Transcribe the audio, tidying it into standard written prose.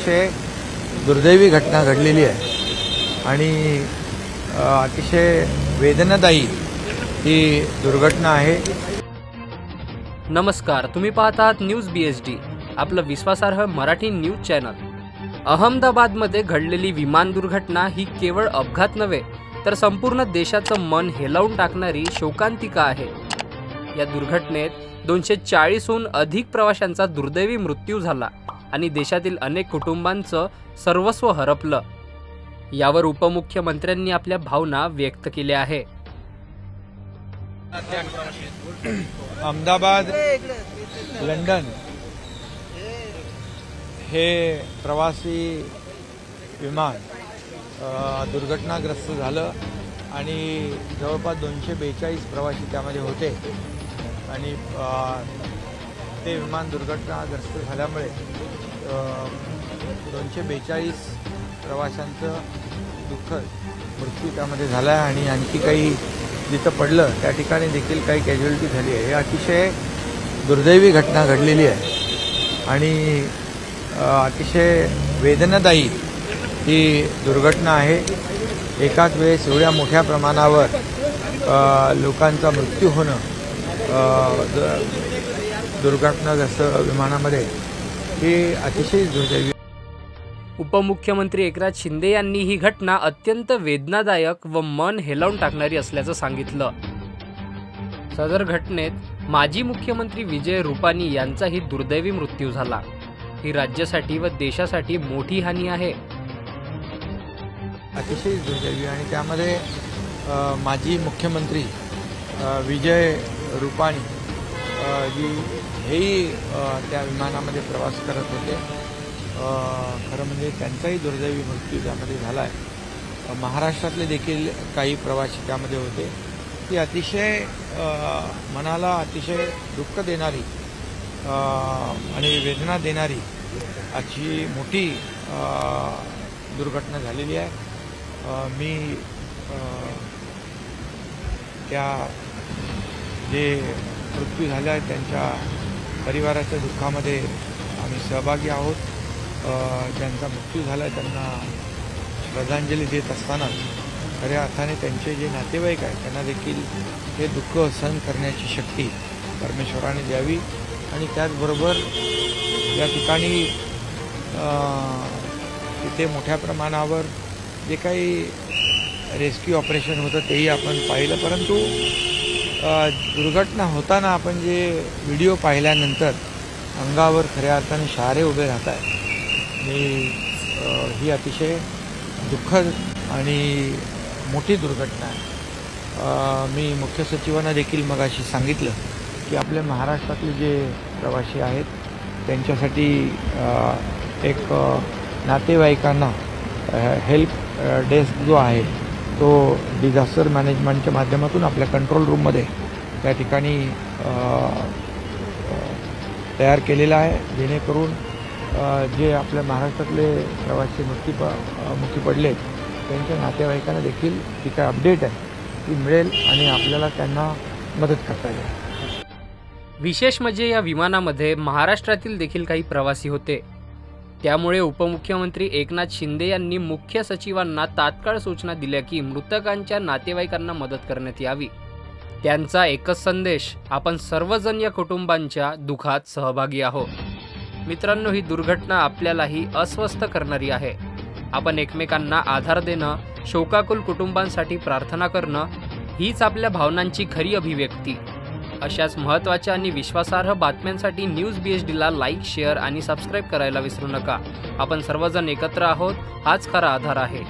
अतिशय दुर्दैवी घटना घडलेली आहे आणि अतिशय वेदनादायी ही दुर्घटना आहे। नमस्कार, तुम्ही पाहत आहात न्यूज BHD, आपलं विश्वासार्ह मराठी न्यूज चॅनल। अहमदाबादमध्ये घडलेली विमान दुर्घटना ही केवळ अपघात नव्हे तर संपूर्ण देशाचं मन हेलावून टाकणारी शोकांतिका आहे। या दुर्घटनेत 240हून अधिक प्रवाशांचा दुर्दैवी मृत्यू झाला आणि देशातील अनेक कुटुंबांचं सर्वस्व हरपलं। यावर उपमुख्यमंत्र्यांनी आपल्या भावना व्यक्त केल्या आहे। अहमदाबाद लंडन हे प्रवासी विमान दुर्घटनाग्रस्त झालं आणि जवळपास 242 प्रवासी त्यामध्ये होते आणि ते विमान दुर्घटनाग्रस्त झाल्यामुळे 242 प्रवाशांचं दुःखद मृत्यू त्यामध्ये झाला आहे आणि आणखी काही जिथं पडलं त्या ठिकाणी देखील काही कॅज्युअलिटी झाली आहे। हे अतिशय दुर्दैवी घटना घडलेली आहे आणि अतिशय वेदनादायी ही दुर्घटना आहे। एकाच वेळेस एवढ्या मोठ्या प्रमाणावर लोकांचा मृत्यू होणं दुर्घटनाग्रस्त विमानामध्ये हे अतिशय दुर्दैवी। उपमुख्यमंत्री एकनाथ शिंदे यांनी ही घटना अत्यंत वेदनादायक व मन हेलावून टाकणारी असल्याचं सांगितलं। सदर घटनेत माजी मुख्यमंत्री विजय रूपानी यांचाही दुर्दैवी मृत्यू झाला। ही राज्यासाठी व देशासाठी मोठी हानी आहे। अतिशय दुर्दैवी आणि त्यामध्ये माजी मुख्यमंत्री विजय रूपानी जी हेही त्या विमानामध्ये प्रवास करत होते। खरं म्हणजे त्यांचाही दुर्दैवी मृत्यू त्यामध्ये झाला आहे। महाराष्ट्रातले देखील काही प्रवासी त्यामध्ये होते। ती अतिशय मनाला अतिशय दुःख देणारी आणि वेदना देणारी अशी मोठी दुर्घटना झालेली आहे। मी त्या जे मृत्यू झाले आहेत त्यांच्या परिवाराच्या दुःखामध्ये आम्ही सहभागी आहोत। ज्यांचा मृत्यू झाला त्यांना श्रद्धांजली देत असताना खऱ्या अर्थाने त्यांचे जे नातेवाईक आहेत त्यांना देखील हे दुःख सहन करण्याची शक्ती परमेश्वराने द्यावी आणि त्याचबरोबर या ठिकाणी तिथे मोठ्या प्रमाणावर जे काही रेस्क्यू ऑपरेशन होतं तेही आपण पाहिलं, परंतु दुर्घटना होताना आपण जे व्हिडिओ पाहिल्यानंतर अंगावर खऱ्या अर्थाने शहारे उभे राहत आहेत। ही अतिशय दुःखद आणि मोठी दुर्घटना आहे। मी मुख्य सचिवांना देखील मगाशी सांगितलं की आपल्या महाराष्ट्रातले जे प्रवासी आहेत त्यांच्यासाठी एक नातेवाईकांना हेल्प डेस्क जो आहे तो डिझास्टर मॅनेजमेंटच्या माध्यमातून आपल्या कंट्रोल रूममध्ये त्या ठिकाणी तयार केलेला आहे, जेणेकरून जे आपल्या महाराष्ट्रातले प्रवासी मुक्ती पडले त्यांच्या नातेवाईकांना देखील ती काय अपडेट आहे ती मिळेल आणि आपल्याला त्यांना मदत करता येईल। विशेष म्हणजे या विमानामध्ये महाराष्ट्रातील देखील काही प्रवासी होते। त्यामुळे उपमुख्यमंत्री एकनाथ शिंदे यांनी मुख्य सचिवांना तात्काळ सूचना दिल्या की मृतकांच्या नातेवाईकांना मदत करण्यात यावी। त्यांचा एकच संदेश, आपण सर्वजण या कुटुंबांच्या दुःखात सहभागी आहोत। मित्रांनो, ही दुर्घटना आपल्यालाही अस्वस्थ करणारी आहे। आपण एकमेकांना आधार देणं, शोकाकुल कुटुंबांसाठी प्रार्थना करणं हीच आपल्या भावनांची खरी अभिव्यक्ती। अशाच महत्त्वाच्या आणि विश्वासार्ह बातम्यांसाठी न्यूज BHDला लाईक, शेअर आणि सबस्क्राईब करायला विसरू नका। आपण सर्वजण एकत्र आहोत, हाच खरा आधार आहे।